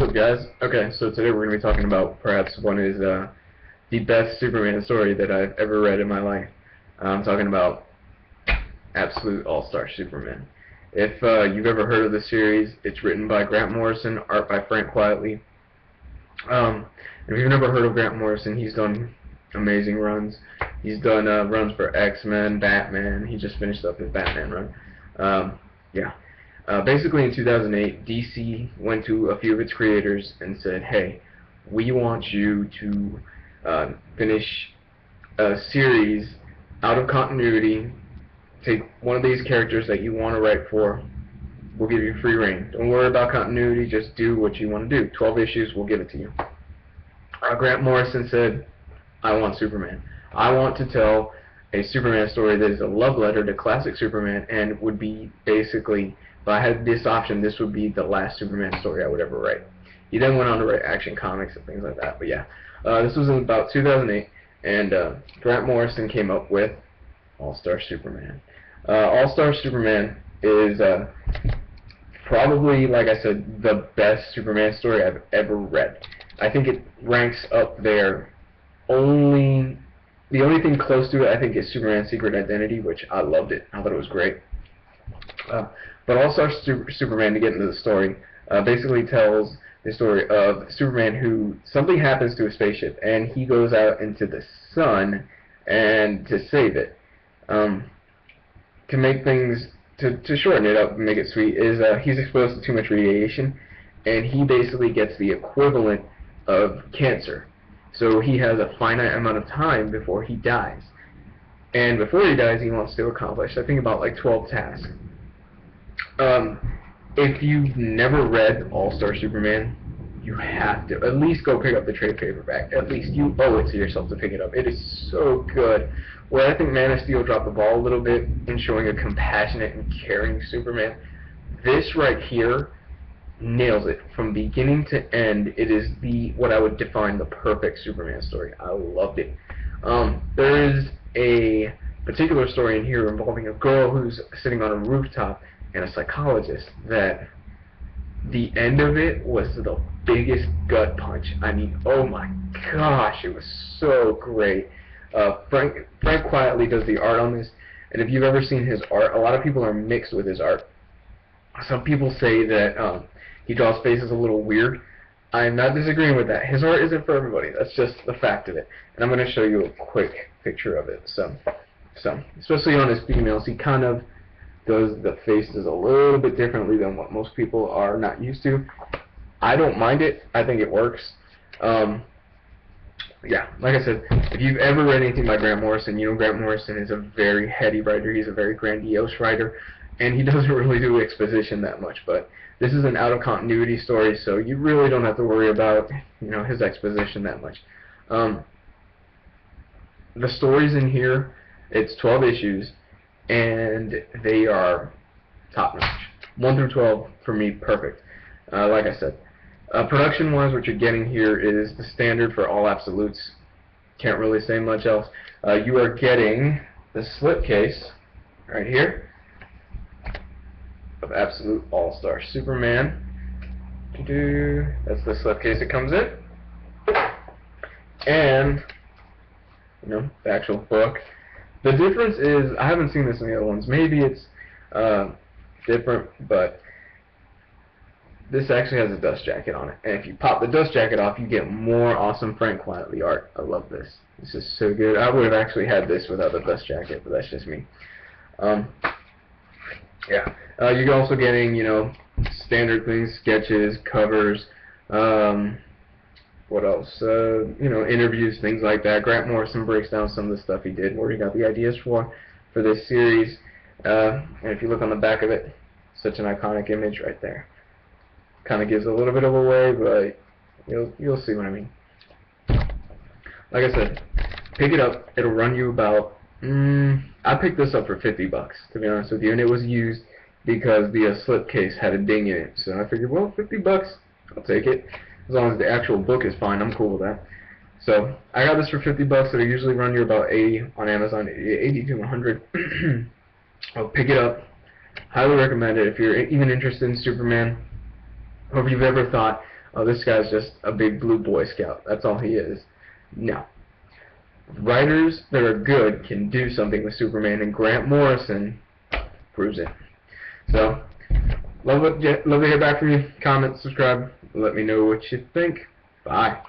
up, guys? Okay, so today we're going to be talking about perhaps one is the best Superman story that I've ever read in my life. I'm talking about Absolute All-Star Superman. If you've ever heard of the series, it's written by Grant Morrison, art by Frank Quietly. If you've never heard of Grant Morrison, he's done amazing runs. He's done runs for X-Men, Batman. He just finished up his Batman run. Basically in 2008, DC went to a few of its creators and said, hey, we want you to finish a series out of continuity. Take one of these characters that you want to write for. We'll give you free reign. Don't worry about continuity. Just do what you want to do. 12 issues, we'll give it to you. Grant Morrison said, I want Superman. I want to tell a Superman story that is a love letter to classic Superman and would be basically, if I had this option, this would be the last Superman story I would ever write. He then went on to write Action Comics and things like that. But yeah, this was in about 2008, and Grant Morrison came up with All-Star Superman. All-Star Superman is probably, like I said, the best Superman story I've ever read. I think it ranks up there. The only thing close to it, I think, is Superman's Secret Identity, which I loved it. I thought it was great. But All-Star Superman, to get into the story, basically tells the story of Superman who something happens to a spaceship, and he goes out into the sun and to save it. To make things, to shorten it up and make it sweet, is he's exposed to too much radiation, and he basically gets the equivalent of cancer. So he has a finite amount of time before he dies. And before he dies, he wants to accomplish, I think, about like 12 tasks. If you've never read All-Star Superman, you have to at least go pick up the trade paperback. At least you owe it to yourself to pick it up. It is so good. Where I think Man of Steel dropped the ball a little bit in showing a compassionate and caring Superman, this right here nails it from beginning to end. It is what I would define the perfect Superman story. I loved it. There is a particular story in here involving a girl who's sitting on a rooftop and a psychologist that the end of it was the biggest gut punch. I mean, oh my gosh, it was so great. Frank Quietly does the art on this, and if you've ever seen his art, a lot of people are mixed with his art. Some people say that he draws faces a little weird. I'm not disagreeing with that. His art isn't for everybody. That's just the fact of it. And I'm going to show you a quick picture of it. So especially on his females, he kind of does the faces a little bit differently than what most people are not used to. I don't mind it. I think it works. Yeah, like I said, if you've ever read anything by Grant Morrison, you know Grant Morrison is a very heady writer. He's a very grandiose writer, and he doesn't really do exposition that much. But this is an out-of-continuity story, so you really don't have to worry about, his exposition that much. The stories in here, it's 12 issues, and they are top-notch. 1 through 12, for me, perfect. Like I said, production-wise, what you're getting here is the standard for all absolutes. Can't really say much else. You are getting the slipcase right here of Absolute All-Star Superman. That's the slipcase it comes in. And, the actual book. The difference is, I haven't seen this in the other ones. Maybe it's different, but this actually has a dust jacket on it. And if you pop the dust jacket off, you get more awesome Frank Quietly art. I love this. This is so good. I would have actually had this without the dust jacket, but that's just me. You're also getting, standard things, sketches, covers, what else? Interviews, things like that. Grant Morrison breaks down some of the stuff he did, where he got the ideas for this series. And if you look on the back of it, such an iconic image right there. Kind of gives a little bit of away, but you'll see what I mean. Like I said, pick it up. It'll run you about. I picked this up for $50, to be honest with you, and it was used because the slipcase had a ding in it. So I figured, well, $50, I'll take it. As long as the actual book is fine, I'm cool with that. So I got this for $50. It'll usually run you about 80 on Amazon, 80 to 100. I'll pick it up. Highly recommend it if you're even interested in Superman, or if you've ever thought, oh, this guy's just a big blue Boy Scout. That's all he is. No. Writers that are good can do something with Superman, and Grant Morrison proves it. So, love to hear back from you. Comment, subscribe, let me know what you think. Bye.